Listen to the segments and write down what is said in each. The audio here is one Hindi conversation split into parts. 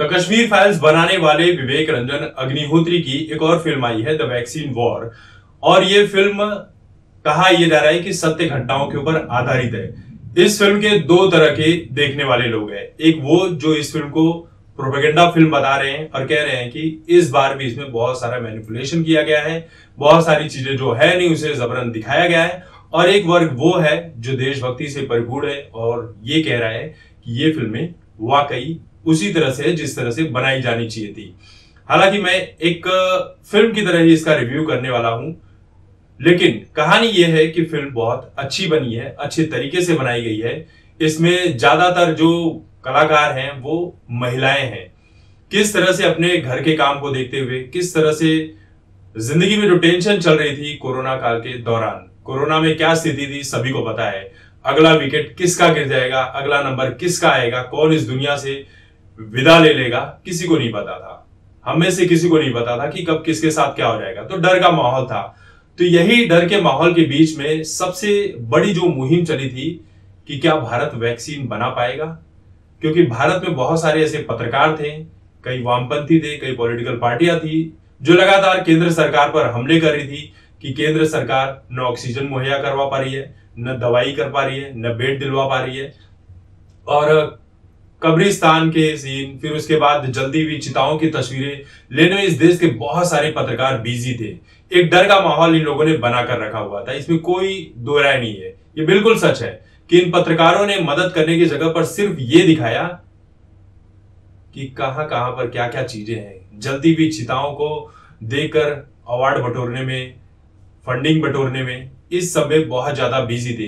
द कश्मीर फाइल्स बनाने वाले विवेक रंजन अग्निहोत्री की एक और फिल्म आई है द वैक्सीन वॉर। और ये फिल्म कहा यह जा रहा है कि सत्य घटनाओं के ऊपर आधारित है। इस फिल्म के दो तरह के देखने वाले लोग हैं। एक वो जो इस फिल्म को प्रोपेगेंडा फिल्म बता रहे हैं और कह रहे हैं कि इस बार भी इसमें बहुत सारा मैनिपुलेशन किया गया है, बहुत सारी चीजें जो है नहीं उसे जबरन दिखाया गया है। और एक वर्ग वो है जो देशभक्ति से परिपूर्ण है और ये कह रहा है कि ये फिल्में वाकई उसी तरह से जिस तरह से बनाई जानी चाहिए थी। हालांकि मैं एक फिल्म की तरह ही इसका रिव्यू करने वाला हूं, लेकिन कहानी यह है कि फिल्म बहुत अच्छी बनी है, अच्छे तरीके से बनाई गई है। इसमें ज्यादातर जो कलाकार हैं वो महिलाएं हैं। किस तरह से अपने घर के काम को देखते हुए, किस तरह से जिंदगी में जो टेंशन चल रही थी कोरोना काल के दौरान, कोरोना में क्या स्थिति थी सभी को पता है। अगला विकेट किसका गिर जाएगा, अगला नंबर किसका आएगा, कौन इस दुनिया से विदा ले लेगा, किसी को नहीं पता था। हम में से किसी को नहीं पता था कि कब किसके साथ क्या हो जाएगा। तो डर का माहौल था। तो यही डर के माहौल के बीच में सबसे बड़ी जो मुहिम चली थी कि क्या भारत वैक्सीन बना पाएगा, क्योंकि भारत में बहुत सारे ऐसे पत्रकार थे, कई वामपंथी थे, कई पॉलिटिकल पार्टियां थी जो लगातार केंद्र सरकार पर हमले कर रही थी कि केंद्र सरकार न ऑक्सीजन मुहैया करवा पा रही है, न दवाई कर पा रही है, न बेड दिलवा पा रही है। और कब्रिस्तान के सीन, फिर उसके बाद जल्दी हुई चिताओं की तस्वीरें लेने में इस देश के बहुत सारे पत्रकार बिजी थे। एक डर का माहौल इन लोगों ने बना कर रखा हुआ था, इसमें कोई दो राय नहीं है। ये बिल्कुल सच है कि इन पत्रकारों ने मदद करने की जगह पर सिर्फ ये दिखाया कि कहां कहां पर क्या क्या चीजें हैं। जल्दी हुई चिताओं को देकर अवार्ड बटोरने में, फंडिंग बटोरने में, इस सब में बहुत ज्यादा बिजी थे।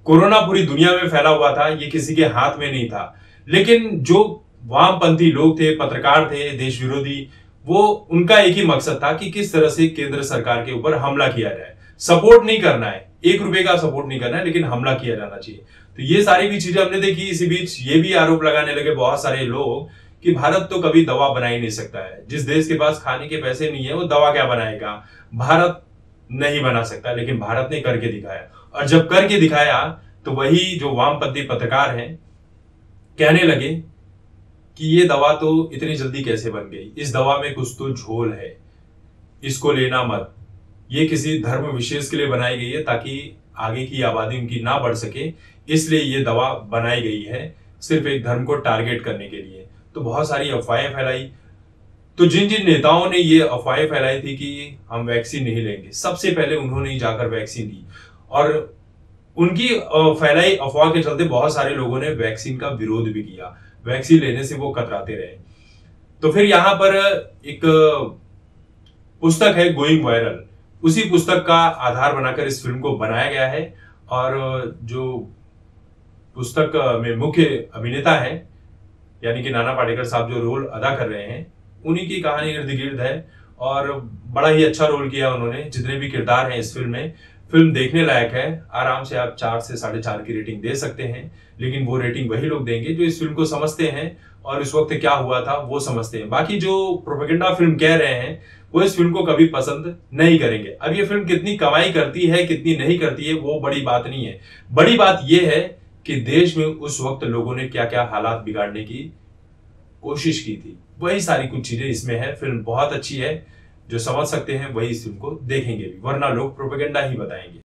कोरोना पूरी दुनिया में फैला हुआ था, ये किसी के हाथ में नहीं था। लेकिन जो वामपंथी लोग थे, पत्रकार थे, देश विरोधी, वो उनका एक ही मकसद था कि किस तरह से केंद्र सरकार के ऊपर हमला किया जाए। सपोर्ट नहीं करना है, 1 रुपए का सपोर्ट नहीं करना है, लेकिन हमला किया जाना चाहिए। तो ये सारी भी चीजें हमने देखी। इसी बीच ये भी आरोप लगाने लगे बहुत सारे लोग कि भारत तो कभी दवा बना ही नहीं सकता है। जिस देश के पास खाने के पैसे नहीं है वो दवा क्या बनाएगा, भारत नहीं बना सकता। लेकिन भारत ने करके दिखाया, और जब करके दिखाया तो वही जो वामपंथी पत्रकार हैं कहने लगे कि ये दवा तो इतनी जल्दी कैसे बन गई, इस दवा में कुछ तो झोल है, इसको लेना मत, ये किसी धर्म विशेष के लिए बनाई गई है ताकि आगे की आबादी उनकी ना बढ़ सके, इसलिए ये दवा बनाई गई है सिर्फ एक धर्म को टारगेट करने के लिए। तो बहुत सारी अफवाहें फैलाई। तो जिन जिन नेताओं ने ये अफवाहें फैलाई थी कि हम वैक्सीन नहीं लेंगे, सबसे पहले उन्होंने ही जाकर वैक्सीन ली। और उनकी फैलाई अफवाह के चलते बहुत सारे लोगों ने वैक्सीन का विरोध भी किया, वैक्सीन लेने से वो कतराते रहे। तो फिर यहां पर एक पुस्तक है गोइंग वायरल, उसी पुस्तक का आधार बनाकर इस फिल्म को बनाया गया है। और जो पुस्तक में मुख्य अभिनेता है यानी कि नाना पाटेकर साहब जो रोल अदा कर रहे हैं, उन्हीं की कहानी इर्द गिर्द है। और बड़ा ही अच्छा रोल किया उन्होंने। जितने भी किरदार हैं इस फिल्म में, फिल्म देखने लायक है। आराम से आप 4 से 4.5 की रेटिंग दे सकते हैं, लेकिन वो रेटिंग वही लोग देंगे जो इस फिल्म को समझते हैं और इस वक्त क्या हुआ था वो समझते हैं। बाकी जो प्रोपेगेंडा फिल्म कह रहे हैं वो इस फिल्म को कभी पसंद नहीं करेंगे। अब ये फिल्म कितनी कमाई करती है, कितनी नहीं करती है, वो बड़ी बात नहीं है। बड़ी बात यह है कि देश में उस वक्त लोगों ने क्या क्या हालात बिगाड़ने की कोशिश की थी, वही सारी कुछ चीजें इसमें है। फिल्म बहुत अच्छी है, जो समझ सकते हैं वही इस फिल्म को देखेंगे भी, वरना लोग प्रोपेगेंडा ही बताएंगे।